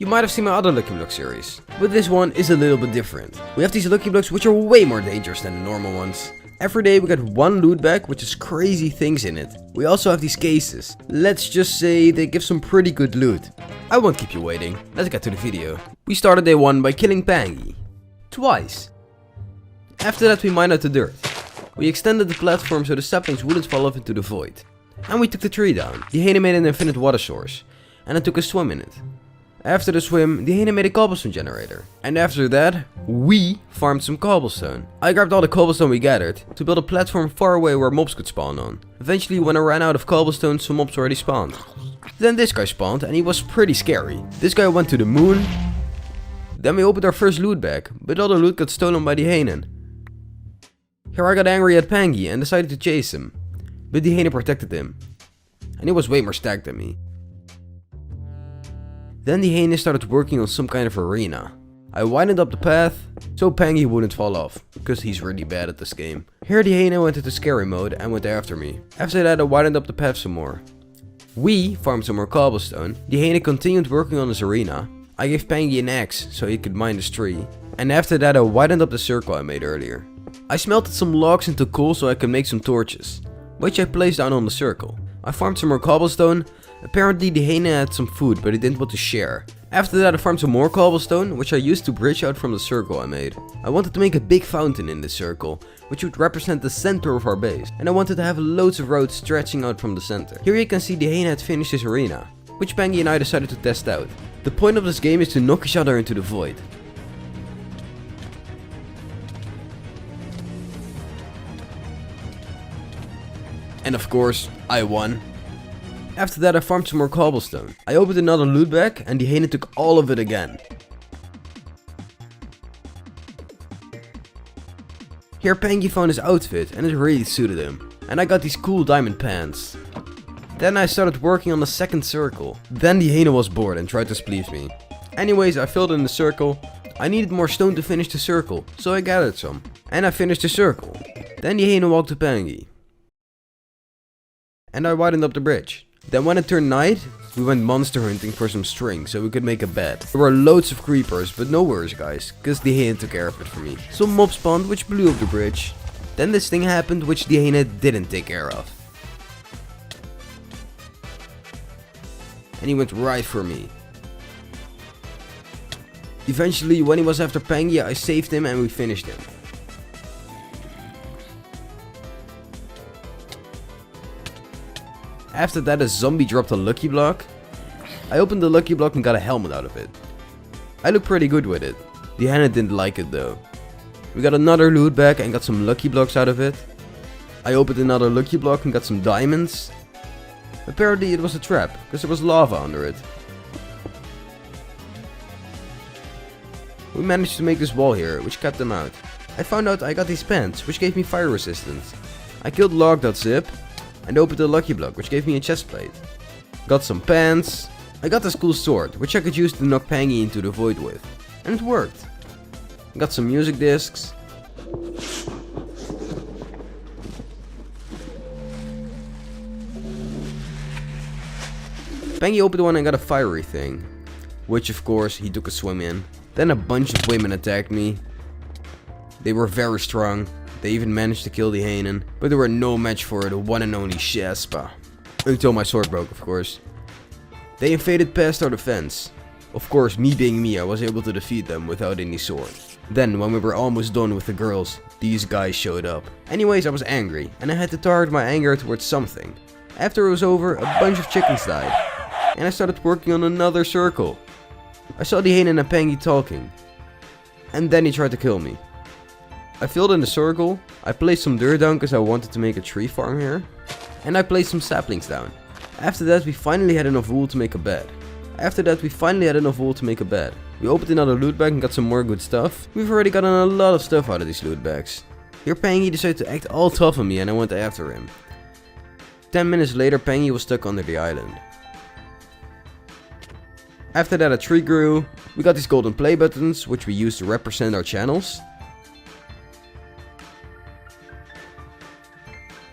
You might have seen my other Lucky Block series, but this one is a little bit different. We have these Lucky Blocks which are way more dangerous than the normal ones. Every day we get one loot bag which has crazy things in it. We also have these cases. Let's just say they give some pretty good loot. I won't keep you waiting, let's get to the video. We started day 1 by killing Pangy. Twice. After that we mined out the dirt. We extended the platform so the saplings wouldn't fall off into the void. And we took the tree down. The hyena made an infinite water source. And I took a swim in it. After the swim, the hyena made a cobblestone generator. And after that, we farmed some cobblestone. I grabbed all the cobblestone we gathered to build a platform far away where mobs could spawn on. Eventually, when I ran out of cobblestone, some mobs already spawned. Then this guy spawned and he was pretty scary. This guy went to the moon. Then we opened our first loot bag, but all the loot got stolen by the hyena. Here I got angry at Pangy and decided to chase him. But the hyena protected him. And he was way more stacked than me. Then the hyena started working on some kind of arena. I widened up the path, so Pangy wouldn't fall off, because he's really bad at this game. Here the hyena went into scary mode and went after me. After that I widened up the path some more. We farmed some more cobblestone. The hyena continued working on his arena. I gave Pangy an axe, so he could mine this tree. And after that I widened up the circle I made earlier. I smelted some logs into coal so I could make some torches, which I placed down on the circle. I farmed some more cobblestone. Apparently the hyena had some food, but he didn't want to share. After that I farmed some more cobblestone, which I used to bridge out from the circle I made. I wanted to make a big fountain in this circle, which would represent the center of our base. And I wanted to have loads of roads stretching out from the center. Here you can see the hyena had finished his arena, which Pangy and I decided to test out. The point of this game is to knock each other into the void. And of course, I won. After that I farmed some more cobblestone. I opened another loot bag and the hyena took all of it again. Here Pangy found his outfit and it really suited him. And I got these cool diamond pants. Then I started working on the second circle. Then the hyena was bored and tried to spleef me. Anyways, I filled in the circle. I needed more stone to finish the circle, so I gathered some. And I finished the circle. Then the hyena walked to Pangy. And I widened up the bridge. Then when it turned night, we went monster hunting for some string so we could make a bed. There were loads of creepers, but no worries guys, cause the hyena took care of it for me. Some mobs spawned which blew up the bridge. Then this thing happened which the hyena didn't take care of. And he went right for me. Eventually, when he was after Pangy, I saved him and we finished him. After that a zombie dropped a lucky block. I opened the lucky block and got a helmet out of it. I looked pretty good with it. The hyena didn't like it though. We got another loot bag and got some lucky blocks out of it. I opened another lucky block and got some diamonds. Apparently it was a trap, because there was lava under it. We managed to make this wall here, which kept them out. I found out I got these pants, which gave me fire resistance. I killed log.zip. And opened a lucky block, which gave me a chest plate. Got some pants. I got this cool sword, which I could use to knock Pangy into the void with. And it worked. Got some music discs. Pangy opened one and got a fiery thing. Which of course he took a swim in. Then a bunch of women attacked me. They were very strong. They even managed to kill the hyena, but they were no match for the one and only Sjaspa. Until my sword broke, of course. They invaded past our defense. Of course, me being me, I was able to defeat them without any sword. Then, when we were almost done with the girls, these guys showed up. Anyways, I was angry, and I had to target my anger towards something. After it was over, a bunch of chickens died. And I started working on another circle. I saw the hyena and Pangy talking. And then he tried to kill me. I filled in the circle, I placed some dirt down because I wanted to make a tree farm here. And I placed some saplings down. After that we finally had enough wool to make a bed. We opened another loot bag and got some more good stuff. We've already gotten a lot of stuff out of these loot bags. Here Pangy decided to act all tough on me and I went after him. 10 minutes later Pangy was stuck under the island. After that a tree grew. We got these golden play buttons which we use to represent our channels.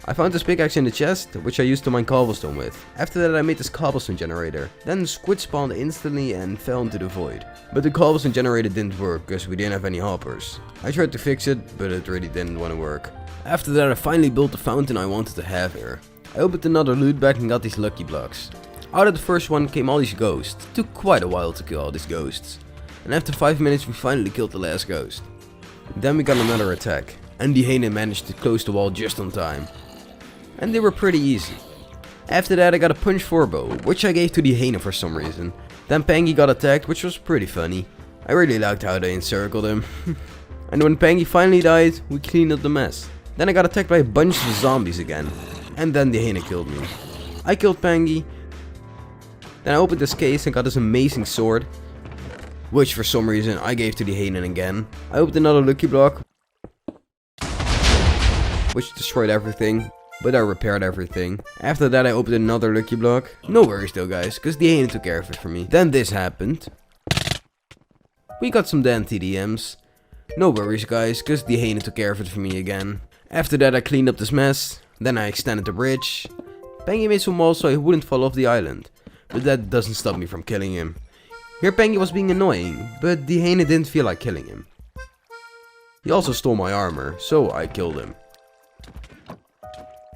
I found this pickaxe in the chest, which I used to mine cobblestone with. After that I made this cobblestone generator. Then the squid spawned instantly and fell into the void. But the cobblestone generator didn't work, because we didn't have any hoppers. I tried to fix it, but it really didn't want to work. After that I finally built the fountain I wanted to have here. I opened another loot bag and got these lucky blocks. Out of the first one came all these ghosts. It took quite a while to kill all these ghosts. And after 5 minutes we finally killed the last ghost. Then we got another attack. And the hyena managed to close the wall just on time. And they were pretty easy. After that I got a punch 4 bow, which I gave to the hyena for some reason. Then Pangy got attacked, which was pretty funny. I really liked how they encircled him. And when Pangy finally died, we cleaned up the mess. Then I got attacked by a bunch of zombies again. And then the hyena killed me. I killed Pangy. Then I opened this case and got this amazing sword, which for some reason I gave to the hyena again. I opened another lucky block, which destroyed everything, but I repaired everything. After that I opened another lucky block. No worries though guys, because the hyena took care of it for me. Then this happened. We got some damn TDMs. No worries guys, because the hyena took care of it for me again. After that I cleaned up this mess. Then I extended the bridge. Pangy made some walls so he wouldn't fall off the island. But that doesn't stop me from killing him. Here Pangy was being annoying, but the hyena didn't feel like killing him. He also stole my armor, so I killed him.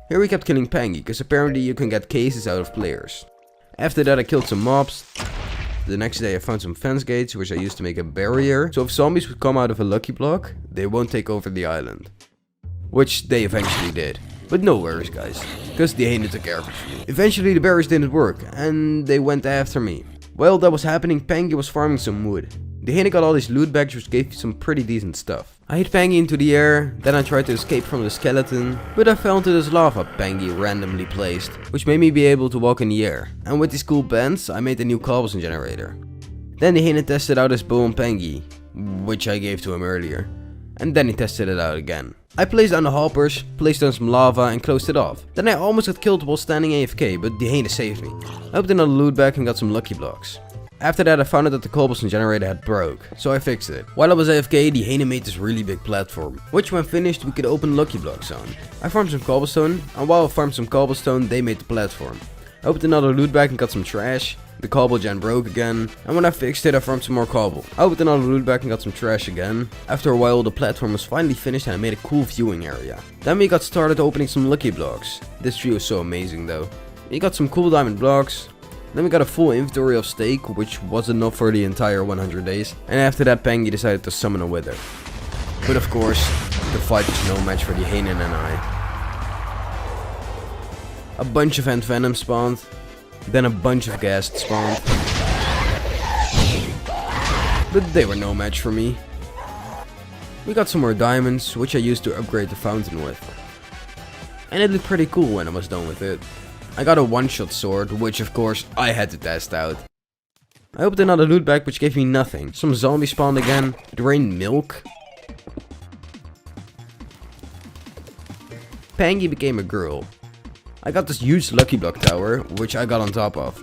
Here we kept killing Pangy, because apparently you can get cases out of players. After that I killed some mobs. The next day I found some fence gates, which I used to make a barrier. So if zombies would come out of a lucky block, they won't take over the island. Which they eventually did. But no worries guys, because the hyena took care of it. Eventually the barriers didn't work, and they went after me. While that was happening, Pangy was farming some wood. The hyena got all these loot bags, which gave me some pretty decent stuff. I hit Pangy into the air, then I tried to escape from the skeleton, but I fell into this lava Pangy randomly placed, which made me be able to walk in the air. And with these cool bands, I made a new cobblestone generator. Then the hyena tested out his bow on Pangy, which I gave to him earlier. And then he tested it out again. I placed down the hoppers, placed down some lava and closed it off. Then I almost got killed while standing AFK, but the hyena saved me. I opened another loot bag and got some lucky blocks. After that I found out that the cobblestone generator had broke, so I fixed it. While I was AFK, the hyena made this really big platform, which when finished we could open lucky blocks on. I farmed some cobblestone, and while I farmed some cobblestone they made the platform. I opened another loot bag and got some trash. The cobble gen broke again, and when I fixed it I farmed some more cobble. I opened another loot bag and got some trash again. After a while the platform was finally finished and I made a cool viewing area. Then we got started opening some lucky blocks. This tree was so amazing though. We got some cool diamond blocks. Then we got a full inventory of steak, which was enough for the entire 100 days. And after that Pangy decided to summon a wither. But of course, the fight was no match for the hyena and I. A bunch of ant venom spawned. Then a bunch of ghasts spawned. But they were no match for me. We got some more diamonds, which I used to upgrade the fountain with. And it looked pretty cool when I was done with it. I got a one-shot sword, which of course I had to test out. I opened another loot bag, which gave me nothing. Some zombies spawned again. It rained milk. Pangy became a girl. I got this huge lucky block tower, which I got on top of.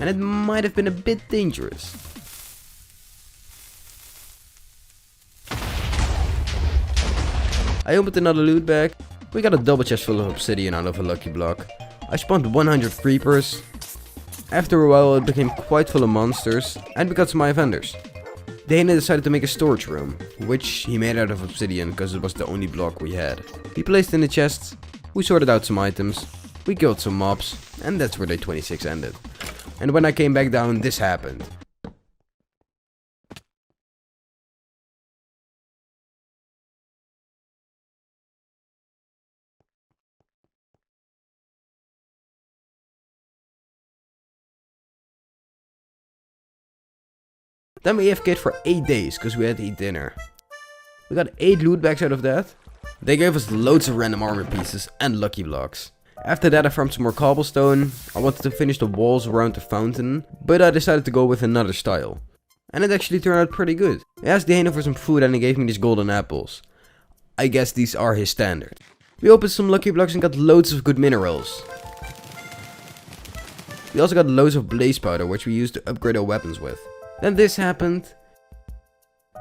And it might have been a bit dangerous. I opened another loot bag. We got a double chest full of obsidian out of a lucky block. I spawned 100 creepers. After a while it became quite full of monsters, and we got some high vendors. The hyena decided to make a storage room, which he made out of obsidian because it was the only block we had. He placed in the chests, we sorted out some items, we killed some mobs, and that's where day 26 ended. And when I came back down, this happened. Then we AFK'd for 8 days, because we had to eat dinner. We got 8 loot bags out of that. They gave us loads of random armor pieces and lucky blocks. After that I farmed some more cobblestone. I wanted to finish the walls around the fountain, but I decided to go with another style. And it actually turned out pretty good. I asked the hyena for some food and he gave me these golden apples. I guess these are his standard. We opened some lucky blocks and got loads of good minerals. We also got loads of blaze powder, which we used to upgrade our weapons with. Then this happened.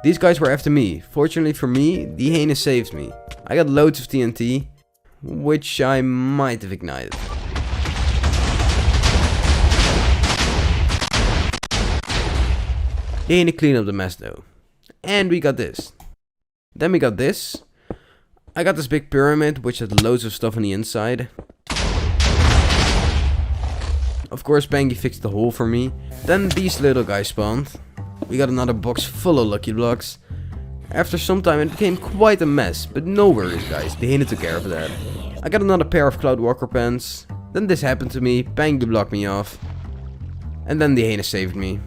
These guys were after me. Fortunately for me, the hyena saved me. I got loads of TNT. which I might have ignited. They need to clean up the mess though. And we got this. Then we got this. I got this big pyramid which had loads of stuff on the inside. Of course Bangy fixed the hole for me. Then these little guys spawned. We got another box full of lucky blocks. After some time it became quite a mess, but no worries guys, the hyena took care of that. I got another pair of Cloud Walker pants. Then this happened to me, Bangy blocked me off. And then the hyena saved me.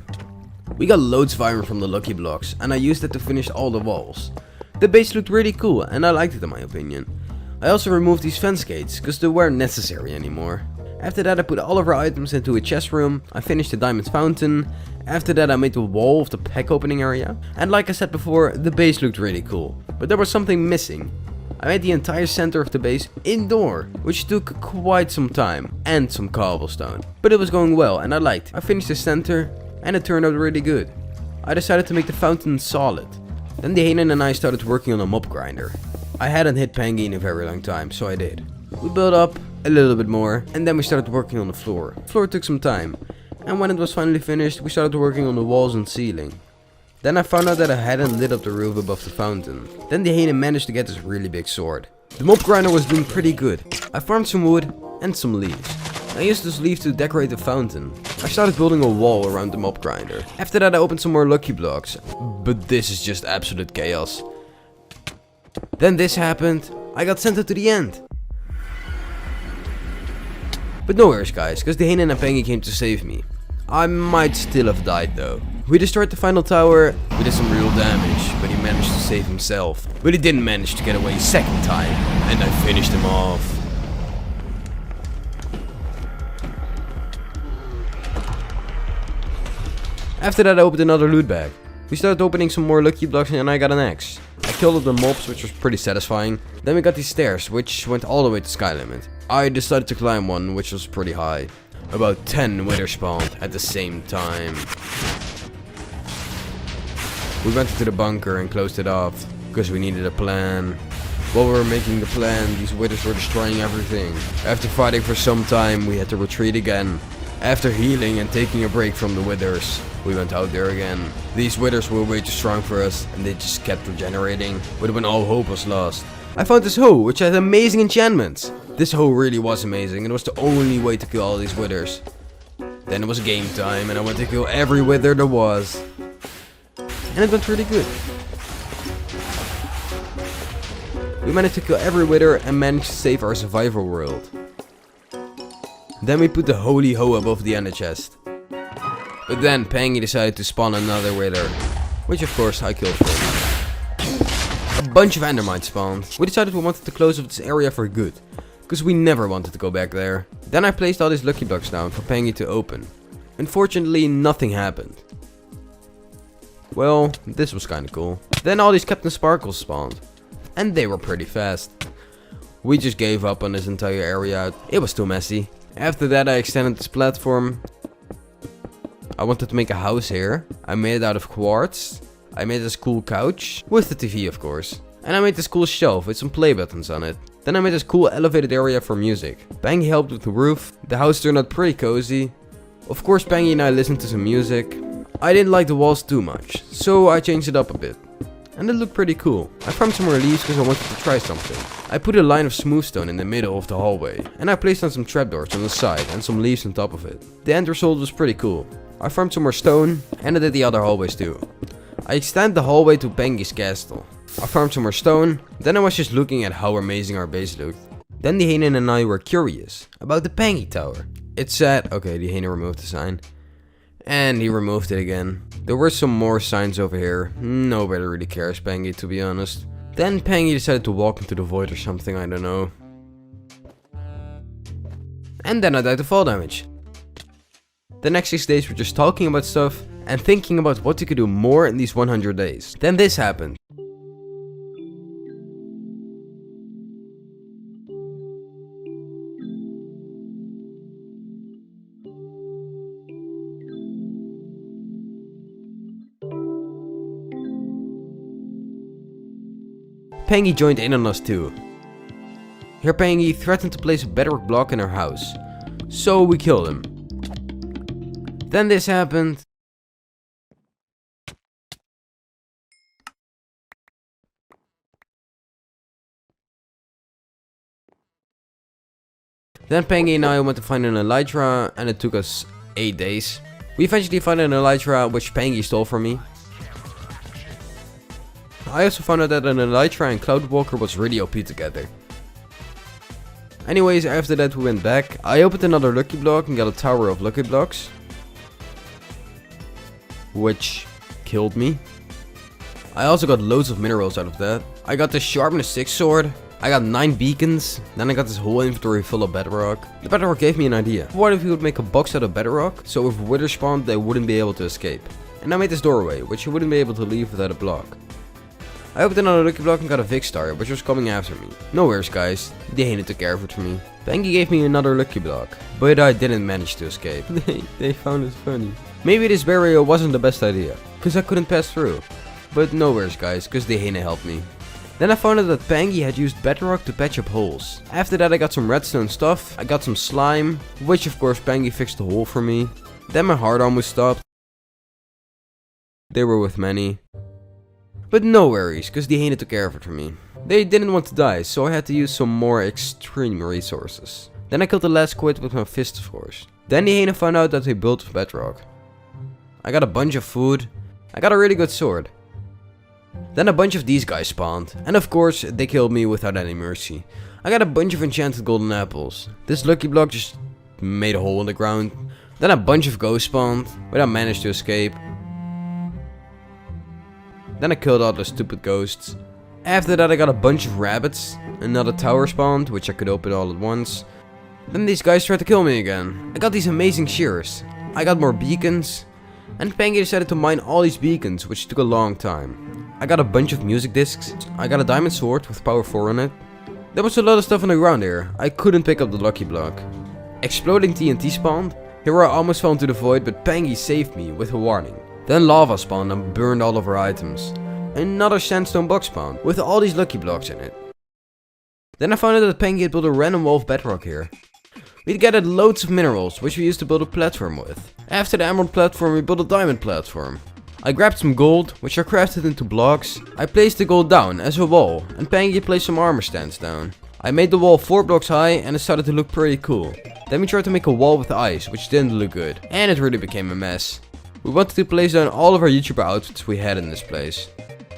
We got loads of iron from the lucky blocks, and I used it to finish all the walls. The base looked really cool, and I liked it in my opinion. I also removed these fence gates, cause they weren't necessary anymore. After that I put all of our items into a chest room, I finished the diamond fountain. After that I made the wall of the pack opening area. And like I said before, the base looked really cool. But there was something missing. I made the entire center of the base indoor, which took quite some time and some cobblestone. But it was going well and I liked it. I finished the center and it turned out really good. I decided to make the fountain solid. Then the hyena and I started working on a mob grinder. I hadn't hit Pangy in a very long time, so I did. We built up a little bit more and then we started working on the floor. The floor took some time. And when it was finally finished, we started working on the walls and ceiling. Then I found out that I hadn't lit up the roof above the fountain. Then the hyena managed to get this really big sword. The mob grinder was doing pretty good. I farmed some wood and some leaves. I used this leaf to decorate the fountain. I started building a wall around the mob grinder. After that I opened some more lucky blocks. But this is just absolute chaos. Then this happened. I got sent to the end. But no worries guys, because the hyena and Pangy came to save me. I might still have died though. We destroyed the final tower, we did some real damage, but he managed to save himself. But he didn't manage to get away second time, and I finished him off. After that I opened another loot bag. We started opening some more lucky blocks and I got an axe. I killed all the mobs, which was pretty satisfying. Then we got these stairs, which went all the way to sky limit. I decided to climb one, which was pretty high. About 10 wither spawned at the same time. We went into the bunker and closed it off, because we needed a plan. While we were making the plan, these withers were destroying everything. After fighting for some time, we had to retreat again. After healing and taking a break from the withers, we went out there again. These withers were way too strong for us, and they just kept regenerating. But when all hope was lost, I found this hoe, which had amazing enchantments. This hoe really was amazing, and it was the only way to kill all these withers. Then it was game time, and I went to kill every wither there was. And it went really good. We managed to kill every wither and managed to save our survivor world. Then we put the holy hoe above the ender chest. But then Pangy decided to spawn another wither, which of course I killed first. A bunch of endermites spawned. We decided we wanted to close off this area for good, because we never wanted to go back there. Then I placed all these lucky blocks down for Pangy to open. Unfortunately, nothing happened. Well, this was kinda cool. Then all these Captain Sparkles spawned, and they were pretty fast. We just gave up on this entire area, it was too messy. After that I extended this platform. I wanted to make a house here. I made it out of quartz. I made this cool couch, with the TV of course. And I made this cool shelf with some play buttons on it. Then I made this cool elevated area for music. Pangy helped with the roof. The house turned out pretty cozy. Of course Pangy and I listened to some music. I didn't like the walls too much, so I changed it up a bit. And it looked pretty cool. I farmed some more leaves because I wanted to try something. I put a line of smooth stone in the middle of the hallway. And I placed on some trapdoors on the side and some leaves on top of it. The end result was pretty cool. I farmed some more stone and I did the other hallways too. I extended the hallway to Pangy's castle. I farmed some more stone, then I was just looking at how amazing our base looked. Then the hyena and I were curious about the Pangy tower. It said, okay, the hyena removed the sign. And he removed it again. There were some more signs over here. Nobody really cares, Pangy, to be honest. Then Pangy decided to walk into the void or something, I don't know. And then I died to fall damage. The next 6 days were just talking about stuff and thinking about what we could do more in these 100 days. Then this happened. Pangy joined in on us too. Here Pengy threatened to place a bedrock block in her house. So we killed him. Then this happened. Then Pengy and I went to find an Elytra, and it took us 8 days. We eventually found an Elytra which Pengy stole from me. I also found out that an Elytra and Cloudwalker was really OP together. Anyways, after that we went back. I opened another lucky block and got a tower of lucky blocks, which killed me. I also got loads of minerals out of that. I got the sharpness 6 sword. I got 9 beacons, then I got this whole inventory full of bedrock. The bedrock gave me an idea. What if we would make a box out of bedrock, so if wither spawned they wouldn't be able to escape. And I made this doorway, which you wouldn't be able to leave without a block. I opened another lucky block and got a Vig star, which was coming after me. No worries guys, the Hyena took care of it for me. Pengy gave me another lucky block, but I didn't manage to escape. They found it funny. Maybe this barrier wasn't the best idea, cause I couldn't pass through. But no worries guys, cause the Hyena helped me. Then I found out that Pengy had used bedrock to patch up holes. After that I got some redstone stuff, I got some slime, which of course Pengy fixed the hole for me. Then my heart almost stopped. They were with many. But no worries, cause the Hyena took care of it for me. They didn't want to die, so I had to use some more extreme resources. Then I killed the last squid with my fist of course. Then the Hyena found out that they built with bedrock. I got a bunch of food. I got a really good sword. Then a bunch of these guys spawned, and of course they killed me without any mercy. I got a bunch of enchanted golden apples. This lucky block just made a hole in the ground. Then a bunch of ghosts spawned, but I managed to escape. Then I killed all the stupid ghosts. After that I got a bunch of rabbits. Another tower spawned, which I could open all at once. Then these guys tried to kill me again. I got these amazing shears. I got more beacons. And Pengy decided to mine all these beacons, which took a long time. I got a bunch of music discs. I got a diamond sword with power 4 on it. There was a lot of stuff on the ground here. I couldn't pick up the lucky block. Exploding TNT spawned. Here I almost fell into the void, but Pengy saved me with a warning. Then lava spawned and burned all of our items. Another sandstone box spawned with all these lucky blocks in it. Then I found out that Pengy had built a random wall of bedrock here. We gathered loads of minerals, which we used to build a platform with. After the emerald platform, we built a diamond platform. I grabbed some gold, which I crafted into blocks. I placed the gold down as a wall, and Pengy placed some armor stands down. I made the wall 4 blocks high, and it started to look pretty cool. Then we tried to make a wall with ice, which didn't look good, and it really became a mess. We wanted to place down all of our YouTuber outfits we had in this place.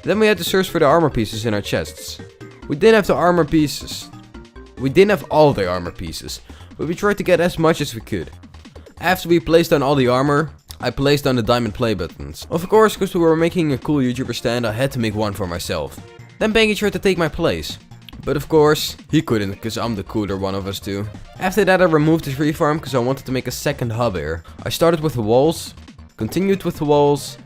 Then we had to search for the armor pieces in our chests. We didn't have the armor pieces. We didn't have all the armor pieces, but we tried to get as much as we could. After we placed down all the armor, I placed down the diamond play buttons. Of course, because we were making a cool YouTuber stand, I had to make one for myself. Then Pengy tried to take my place. But of course, he couldn't, because I'm the cooler one of us two. After that I removed the tree farm, because I wanted to make a second hub here. I started with the walls, continued with the walls,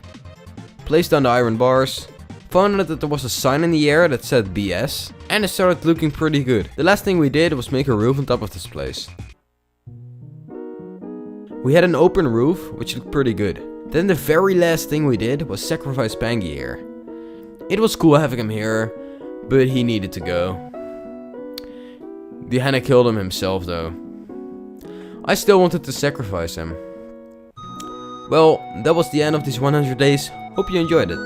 placed down the iron bars, found out that there was a sign in the air that said BS, and it started looking pretty good. The last thing we did was make a roof on top of this place. We had an open roof, which looked pretty good. Then the very last thing we did was sacrifice Pengy here. It was cool having him here, but he needed to go. The Hyena killed him himself though. I still wanted to sacrifice him. Well, that was the end of these 100 days. Hope you enjoyed it.